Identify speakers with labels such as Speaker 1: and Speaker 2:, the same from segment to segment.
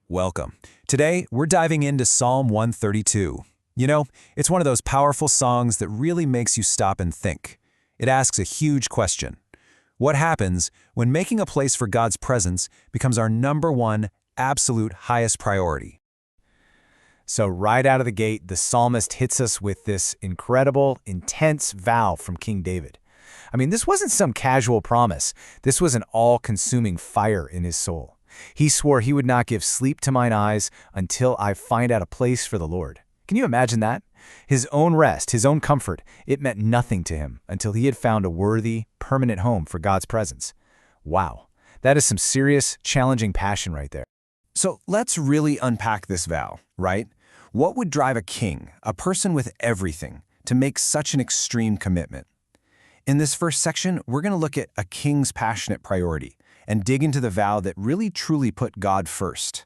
Speaker 1: Welcome. Today, we're diving into Psalm 132. You know, it's one of those powerful songs that really makes you stop and think. It asks a huge question. What happens when making a place for God's presence becomes our number one, absolute highest priority?
Speaker 2: So right out of the gate, the psalmist hits us with this incredible, intense vow from King David. I mean, this wasn't some casual promise. This was an all-consuming fire in his soul. He swore he would not give sleep to mine eyes until I find out a place for the Lord. Can you imagine that? His own rest, his own comfort, it meant nothing to him until he had found a worthy, permanent home for God's presence. Wow, that is some serious, challenging passion right there.
Speaker 1: So let's really unpack this vow, right? What would drive a king, a person with everything, to make such an extreme commitment? In this first section, we're going to look at a king's passionate priority and dig into the vow that really truly put God first.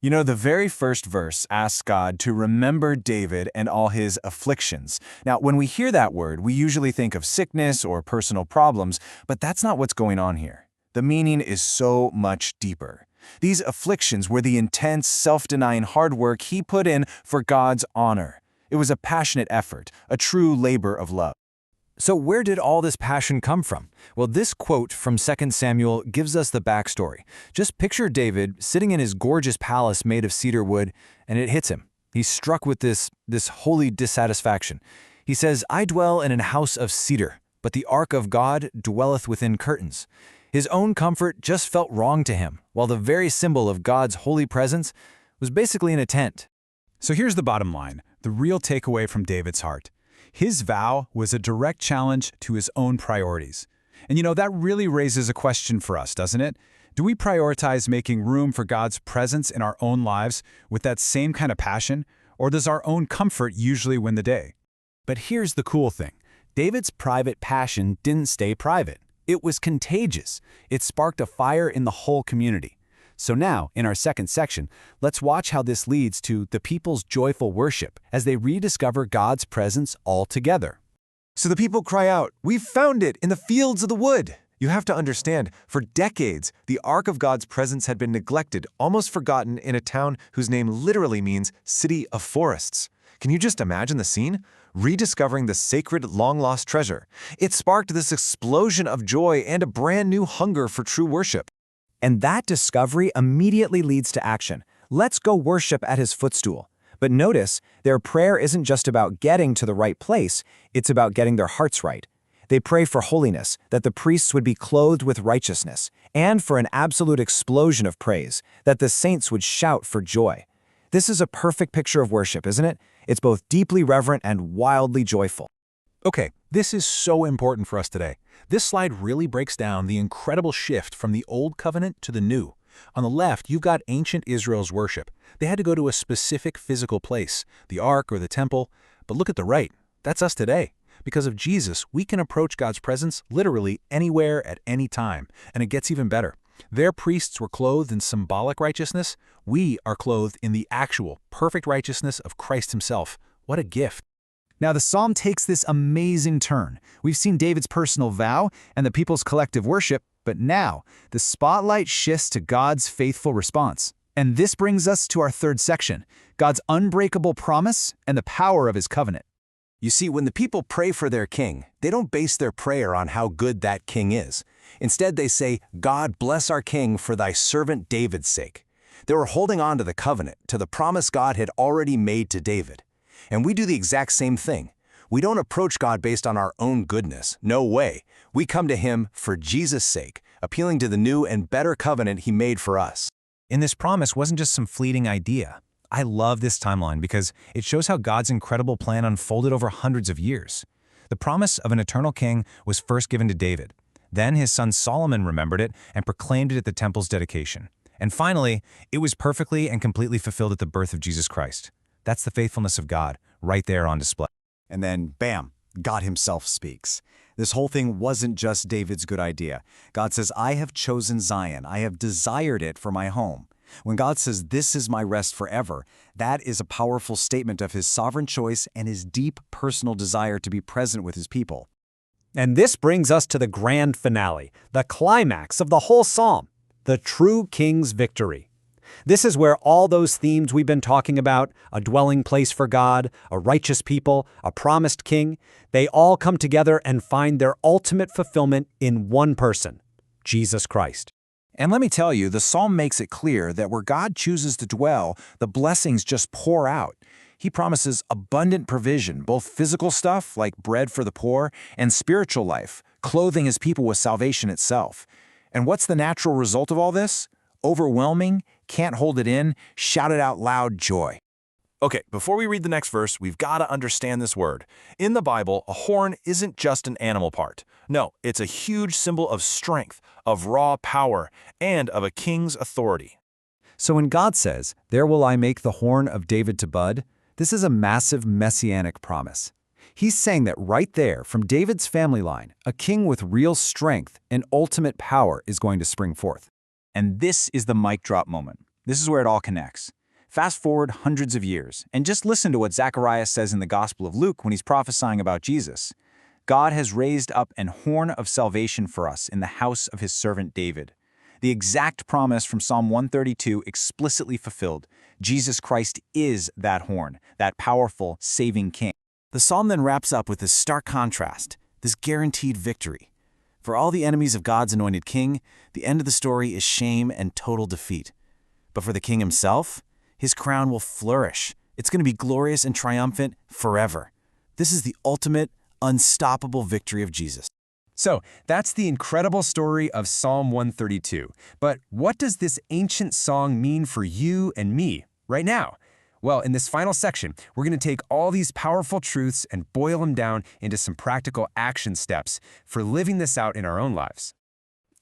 Speaker 1: You know, the very first verse asks God to remember David and all his afflictions. Now, when we hear that word, we usually think of sickness or personal problems, but that's not what's going on here. The meaning is so much deeper. These afflictions were the intense, self-denying hard work he put in for God's honor. It was a passionate effort, a true labor of love.
Speaker 2: So where did all this passion come from? Well, this quote from 2 Samuel gives us the backstory. Just picture David sitting in his gorgeous palace made of cedar wood, and it hits him. He's struck with this holy dissatisfaction. He says, "I dwell in an house of cedar, but the Ark of God dwelleth within curtains." His own comfort just felt wrong to him, while the very symbol of God's holy presence was basically in a tent.
Speaker 3: So here's the bottom line, the real takeaway from David's heart. His vow was a direct challenge to his own priorities. And you know, that really raises a question for us, doesn't it? Do we prioritize making room for God's presence in our own lives with that same kind of passion, or does our own comfort usually win the day?
Speaker 2: But here's the cool thing. David's private passion didn't stay private. It was contagious. It sparked a fire in the whole community. So now, in our second section, let's watch how this leads to the people's joyful worship as they rediscover God's presence altogether.
Speaker 4: So the people cry out, "We've found it in the fields of the wood." You have to understand, for decades, the Ark of God's presence had been neglected, almost forgotten in a town whose name literally means city of forests. Can you just imagine the scene? Rediscovering the sacred, long-lost treasure. It sparked this explosion of joy and a brand new hunger for true worship.
Speaker 2: And that discovery immediately leads to action. Let's go worship at his footstool. But notice, their prayer isn't just about getting to the right place, it's about getting their hearts right. They pray for holiness, that the priests would be clothed with righteousness, and for an absolute explosion of praise, that the saints would shout for joy. This is a perfect picture of worship, isn't it? It's both deeply reverent and wildly joyful.
Speaker 3: Okay, this is so important for us today. This slide really breaks down the incredible shift from the Old Covenant to the New. On the left, you've got ancient Israel's worship. They had to go to a specific physical place, the Ark or the temple. But look at the right. That's us today. Because of Jesus, we can approach God's presence literally anywhere at any time. And it gets even better. Their priests were clothed in symbolic righteousness. We are clothed in the actual, perfect righteousness of Christ himself. What a gift.
Speaker 1: Now the psalm takes this amazing turn. We've seen David's personal vow and the people's collective worship, but now the spotlight shifts to God's faithful response. And this brings us to our third section, God's unbreakable promise and the power of his covenant.
Speaker 4: You see, when the people pray for their king, they don't base their prayer on how good that king is. Instead, they say, "God bless our king for thy servant David's sake." They were holding on to the covenant, to the promise God had already made to David. And we do the exact same thing. We don't approach God based on our own goodness. No way. We come to him for Jesus' sake, appealing to the new and better covenant he made for us.
Speaker 1: And this promise wasn't just some fleeting idea. I love this timeline because it shows how God's incredible plan unfolded over hundreds of years. The promise of an eternal king was first given to David. Then his son Solomon remembered it and proclaimed it at the temple's dedication. And finally, it was perfectly and completely fulfilled at the birth of Jesus Christ. That's the faithfulness of God, right there on display.
Speaker 5: And then, bam, God himself speaks. This whole thing wasn't just David's good idea. God says, "I have chosen Zion. I have desired it for my home." When God says, "This is my rest forever," that is a powerful statement of his sovereign choice and his deep personal desire to be present with his people.
Speaker 6: And this brings us to the grand finale, the climax of the whole psalm, the true king's victory. This is where all those themes we've been talking about, a dwelling place for God, a righteous people, a promised king, they all come together and find their ultimate fulfillment in one person, Jesus Christ.
Speaker 1: And let me tell you, the psalm makes it clear that where God chooses to dwell, the blessings just pour out. He promises abundant provision, both physical stuff like bread for the poor and spiritual life, clothing his people with salvation itself. And what's the natural result of all this? Overwhelming, can't hold it in, shout it out loud joy.
Speaker 7: Okay, before we read the next verse, we've got to understand this word. In the Bible, a horn isn't just an animal part. No, it's a huge symbol of strength, of raw power, and of a king's authority.
Speaker 5: So when God says, "There will I make the horn of David to bud," this is a massive messianic promise. He's saying that right there, from David's family line, a king with real strength and ultimate power is going to spring forth.
Speaker 8: And this is the mic drop moment. This is where it all connects. Fast forward hundreds of years, and just listen to what Zacharias says in the Gospel of Luke when he's prophesying about Jesus. God has raised up an horn of salvation for us in the house of his servant David. The exact promise from Psalm 132 explicitly fulfilled. Jesus Christ is that horn, that powerful, saving king. The psalm then wraps up with this stark contrast, this guaranteed victory. For all the enemies of God's anointed king, the end of the story is shame and total defeat. But for the king himself, his crown will flourish. It's going to be glorious and triumphant forever. This is the ultimate, unstoppable victory of Jesus.
Speaker 1: So, that's the incredible story of Psalm 132. But what does this ancient song mean for you and me right now? Well, in this final section, we're going to take all these powerful truths and boil them down into some practical action steps for living this out in our own lives.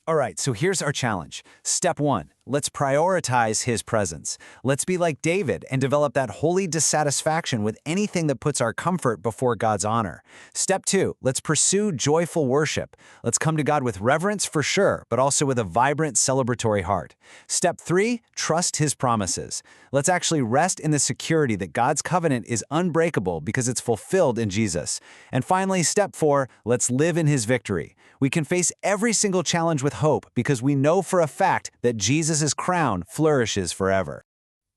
Speaker 5: All right, so here's our challenge. Step 1, let's prioritize his presence. Let's be like David and develop that holy dissatisfaction with anything that puts our comfort before God's honor. Step 2, let's pursue joyful worship. Let's come to God with reverence for sure, but also with a vibrant celebratory heart. Step 3, trust his promises. Let's actually rest in the security that God's covenant is unbreakable because it's fulfilled in Jesus. And finally, step 4, let's live in his victory. We can face every single challenge with hope because we know for a fact that Jesus' crown flourishes forever.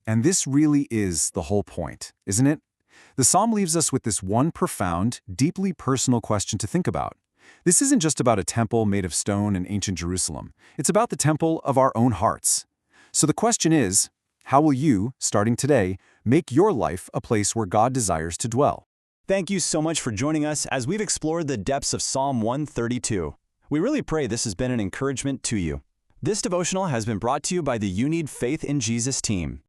Speaker 4: And this really is the whole point, isn't it? The psalm leaves us with this one profound, deeply personal question to think about. This isn't just about a temple made of stone in ancient Jerusalem. It's about the temple of our own hearts. So the question is, how will you, starting today, make your life a place where God desires to dwell?
Speaker 8: Thank you so much for joining us as we've explored the depths of Psalm 132. We really pray this has been an encouragement to you. This devotional has been brought to you by the You Need Faith in Jesus team.